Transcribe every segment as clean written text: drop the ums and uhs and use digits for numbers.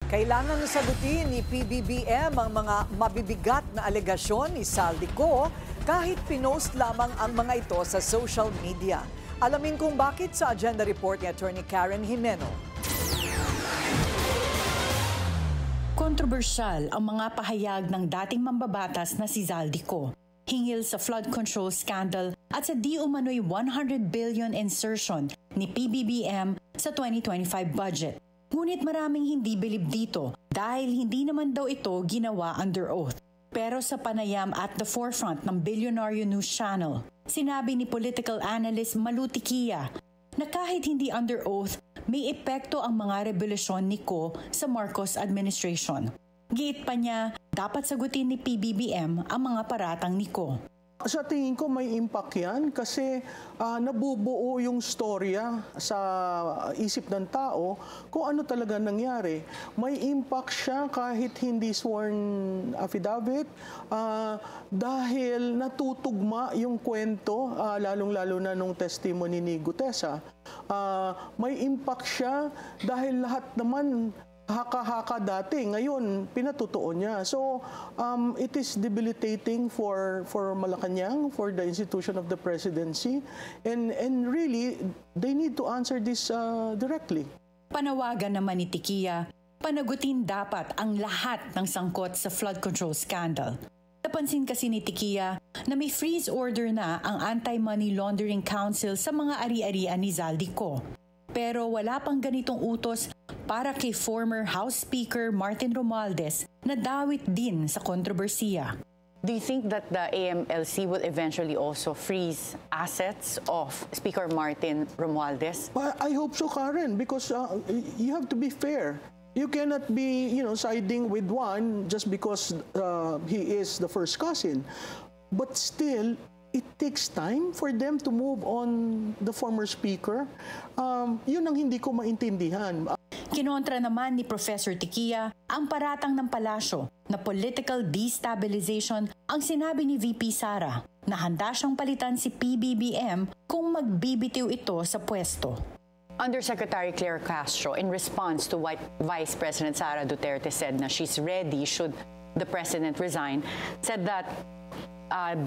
Kailangan sagutin ni PBBM ang mga mabibigat na alegasyon ni Zaldico kahit pinost lamang ang mga ito sa social media. Alamin kung bakit sa agenda report ni Attorney Karen Jimeno. Kontrobersyal ang mga pahayag ng dating mambabatas na si Zaldico hinggil sa flood control scandal at sa di umano'y 100 billion insertion ni PBBM sa 2025 budget. Ngunit maraming hindi bilib dito dahil hindi naman daw ito ginawa under oath. Pero sa panayam at the forefront ng Billionaire News Channel, sinabi ni political analyst Malu Tiquia na kahit hindi under oath, may epekto ang mga revelasyon ni Ko sa Marcos administration. Giit pa niya, dapat sagutin ni PBBM ang mga paratang ni Ko. Sa tingin ko may impact yan kasi nabubuo yung storya sa isip ng tao kung ano talaga nangyari. May impact siya kahit hindi sworn affidavit dahil natutugma yung kwento, lalong-lalo na nung testimony ni Gutesa. May impact siya dahil lahat naman haka-haka dati, ngayon pinatutuon niya. So it is debilitating for Malacanang, for the institution of the presidency, and really they need to answer this directly. Panawagan naman ni Tiquia, panagutin dapat ang lahat ng sangkot sa flood control scandal. Napansin kasi ni Tiquia na may freeze order na ang Anti-Money Laundering Council sa mga ari-arian ni Zaldico. Pero wala pang ganitong utos para kay former House Speaker Martin Romualdez na dawit din sa kontrobersiya. Do you think that the AMLC will eventually also freeze assets of Speaker Martin Romualdez? I hope so, Karen, because you have to be fair. You cannot be, siding with one just because he is the first cousin. But still, it takes time for them to move on the former speaker. Yun ang hindi ko maintindihan. Kinontra naman ni Professor Tiquia ang paratang ng palasyo na political destabilization ang sinabi ni VP Sara na handa siyang palitan si PBBM kung magbibitiw ito sa pwesto. Undersecretary Claire Castro, in response to what Vice President Sara Duterte said na she's ready should the President resign, said that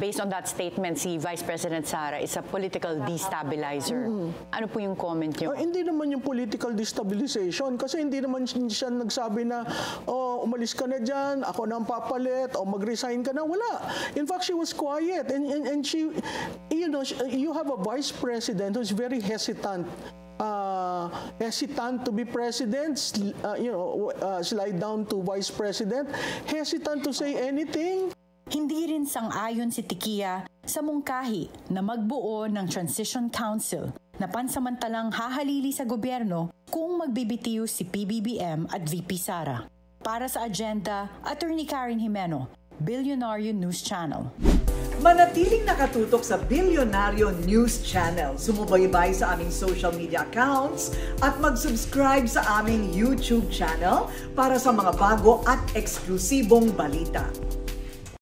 based on that statement, si Vice President Sara is a political destabilizer. Ano po yung comment niyo? Hindi naman yung political destabilization kasi hindi naman siya nagsabi na, umalis ka na dyan, ako na ang papalit, o mag-resign ka na. Wala. In fact, she was quiet. And she, you have a Vice President who's very hesitant. Hesitant to be president, slide down to Vice President, hesitant to say anything. Hindi rin sang-ayon si Tiquia sa mungkahi na magbuo ng Transition Council na pansamantalang hahalili sa gobyerno kung magbibitiw si PBBM at VP Sara. Para sa agenda, Attorney Karen Jimeno, Billionaire News Channel. Manatiling nakatutok sa Billionaire News Channel. Sumubaybay sa aming social media accounts at mag-subscribe sa aming YouTube channel para sa mga bago at eksklusibong balita.